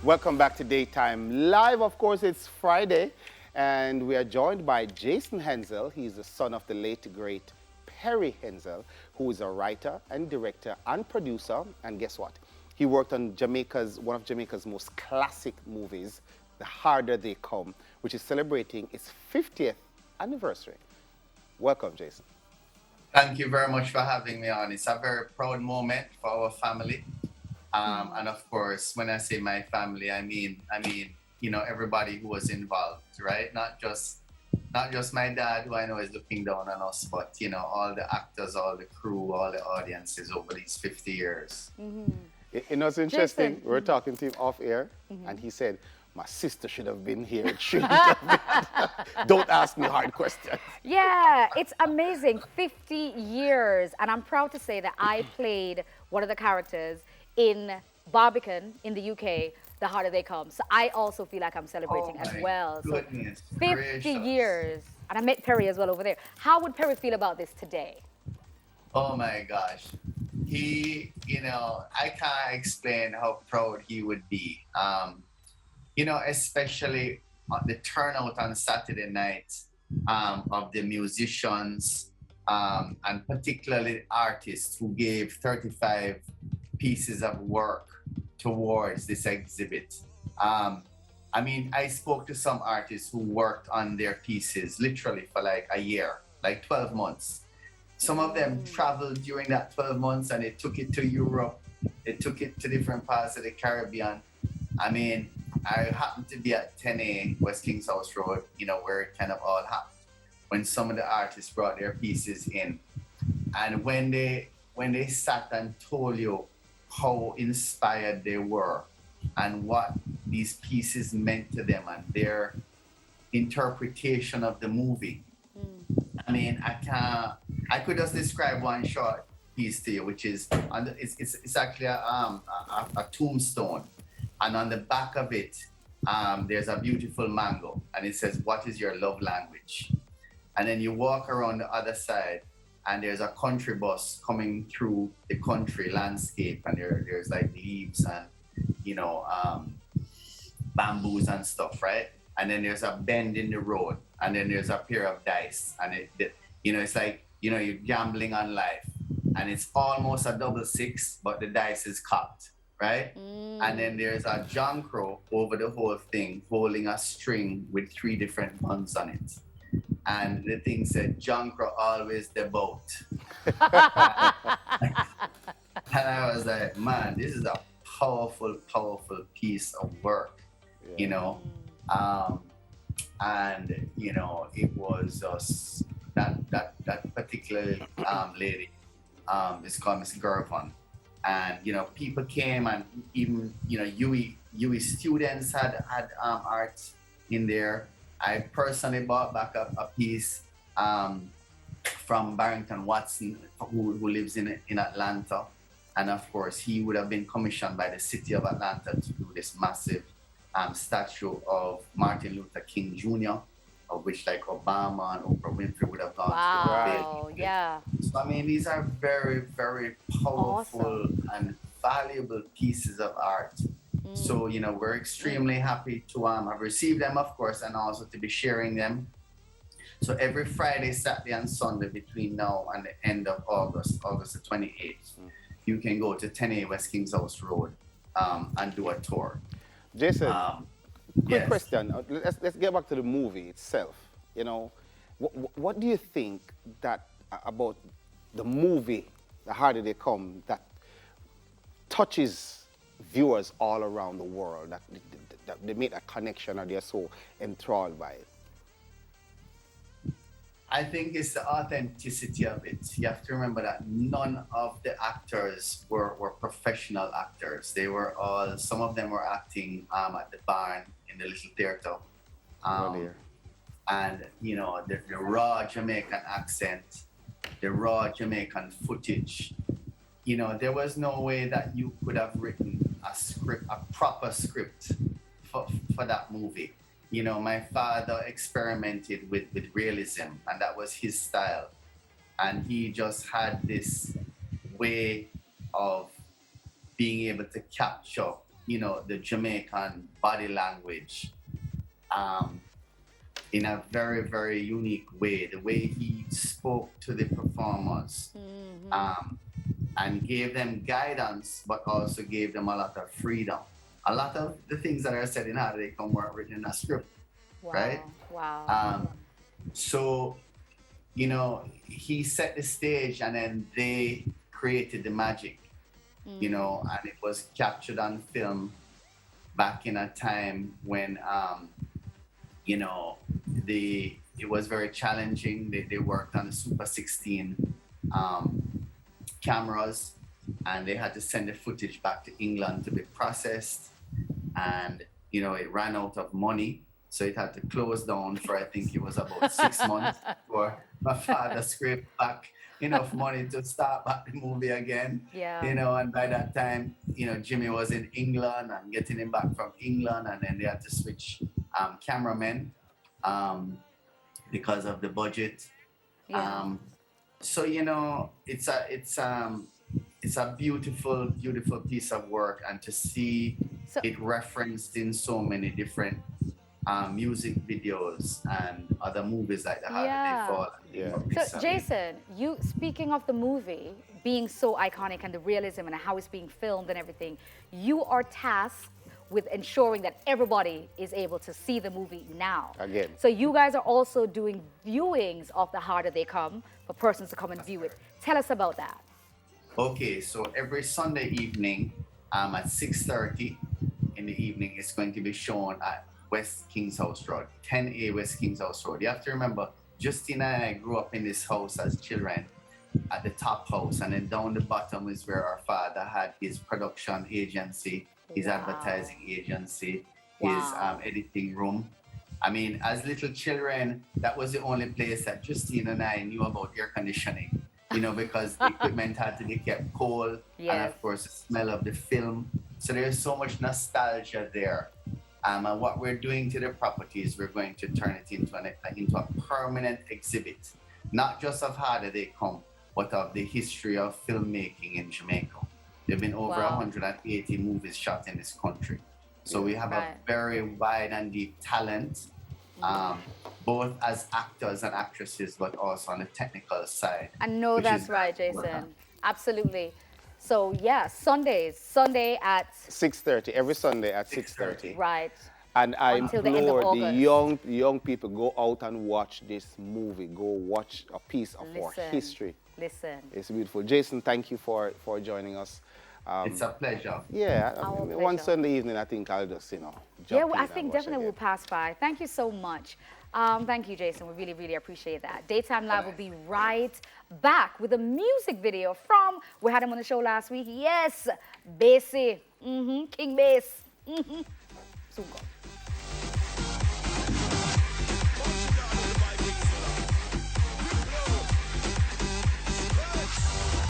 Welcome back to Daytime Live. Of course, it's Friday, and we are joined by Jason Henzel. He's the son of the late, great Perry Henzel, who is a writer and director and producer. And guess what? He worked on one of Jamaica's most classic movies, The Harder They Come, which is celebrating its 50th anniversary. Welcome, Jason. Thank you very much for having me on. It's a very proud moment for our family. And of course, when I say my family, I mean, everybody who was involved, right? Not just my dad, who I know is looking down on us, but all the actors, all the crew, all the audiences over these 50 years. You know, it's interesting. Jason. We were talking to him off air, and he said, my sister should have been here. It shouldn't have been. Don't ask me hard questions. Yeah, it's amazing. 50 years. And I'm proud to say that I played one of the characters in Barbican in the UK, The Harder They Come. So I also feel like I'm celebrating as my well. So goodness 50 gracious. years. And I met Perry as well over there. How would Perry feel about this today? Oh my gosh. I can't explain how proud he would be. Especially the turnout on Saturday night of the musicians and particularly artists who gave 35 pieces of work towards this exhibit. I spoke to some artists who worked on their pieces literally for like a year, like 12 months. Some of them traveled during that 12 months and they took it to Europe, they took it to different parts of the Caribbean. I happened to be at 10A West Kings House Road, where it kind of all happened, when some of the artists brought their pieces in. And when they sat and told you how inspired they were and what these pieces meant to them and their interpretation of the movie. I could just describe one short piece to you, which is, it's actually a tombstone. And on the back of it, there's a beautiful mango, and it says, "What is your love language?" And then you walk around the other side, and there's a country bus coming through the country landscape, and there's like leaves and bamboos and stuff, right? And then there's a bend in the road, and then there's a pair of dice, and it's like you're gambling on life, and it's almost a double six, but the dice is cocked. Right? And then there's a John Crow over the whole thing holding a string with 3 different guns on it. And the thing said, "John Crow always the boat." And I was like, man, this is a powerful, powerful piece of work, you know? It was just that particular lady is called Miss Gervon. And people came, and even UE students had art in there. I personally bought back a piece from Barrington Watson, who lives in Atlanta, and of course he would have been commissioned by the city of Atlanta to do this massive statue of Martin Luther King Jr., of which like Obama and Oprah Winfrey would have gone to. Wow, yeah. So these are very, very powerful and valuable pieces of art. So we're extremely happy to have received them, of course, and also to be sharing them. So every Friday, Saturday, and Sunday between now and the end of August the 28th, you can go to 10A West Kings House Road and do a tour. Jason, quick Yes. question. Let's get back to the movie itself. What do you think that about the movie, The Harder They Come, that touches viewers all around the world, that they make a connection or they're so enthralled by it? I think it's the authenticity of it. You have to remember that none of the actors were professional actors. Some of them were acting at the barn in the little theater. Earlier. And the raw Jamaican accent, the raw Jamaican footage. There was no way that you could have written a proper script for that movie. My father experimented with realism, and that was his style. And he just had this way of being able to capture, the Jamaican body language in a very, very unique way. The way he spoke to the performers and gave them guidance, but also gave them a lot of freedom. A lot of the things that are said in How They Come weren't written in a script, Wow. right? Wow. So, he set the stage and then they created the magic, and it was captured on film back in a time when, it was very challenging. They worked on the Super 16 cameras, and they had to send the footage back to England to be processed. And, it ran out of money. So it had to close down for, I think it was about 6 months before my father scraped back enough money to start back the movie again. Yeah. And by that time, Jimmy was in England and getting him back from England, and then they had to switch cameramen because of the budget. Yeah. So it's a beautiful, beautiful piece of work, and to see it referenced in so many different music videos and other movies like The Harder They Fall. Yeah. So Jason, you speaking of the movie being so iconic and the realism and how it's being filmed and everything, you are tasked with ensuring that everybody is able to see the movie now. Again. So you guys are also doing viewings of The Harder They Come for persons to come and view it. Tell us about that. Okay, so every Sunday evening at 6:30 in the evening, it's going to be shown at West King's House Road, 10A West King's House Road. You have to remember, Justine and I grew up in this house as children at the top house, and then down the bottom is where our father had his production agency, his advertising agency, his editing room. I mean, as little children, that was the only place that Justine and I knew about air conditioning, because the equipment had to be kept cold, and of course the smell of the film. So there's so much nostalgia there. And what we're doing to the property is we're going to turn it into a permanent exhibit, not just of How Did They Come, but of the history of filmmaking in Jamaica. There have been over 180 movies shot in this country. So we have a very wide and deep talent, both as actors and actresses, but also on the technical side. I know that's right, Jason. Absolutely. So yeah, Sunday at 6:30, every Sunday at 6:30. Right. And I Until the end of implore the August. young people, go out and watch this movie. Go watch a piece of our history. Listen. It's beautiful. Jason, thank you for joining us. It's a pleasure. Yeah, Our one pleasure. Sunday evening, I think I'll just, jump Yeah, in I and think watch definitely again. we'll pass by. Thank you so much. Thank you, Jason. We really, really appreciate that. Daytime Live will be right back with a music video from, we had him on the show last week. Yes, Bassy, King Bass. Soon go.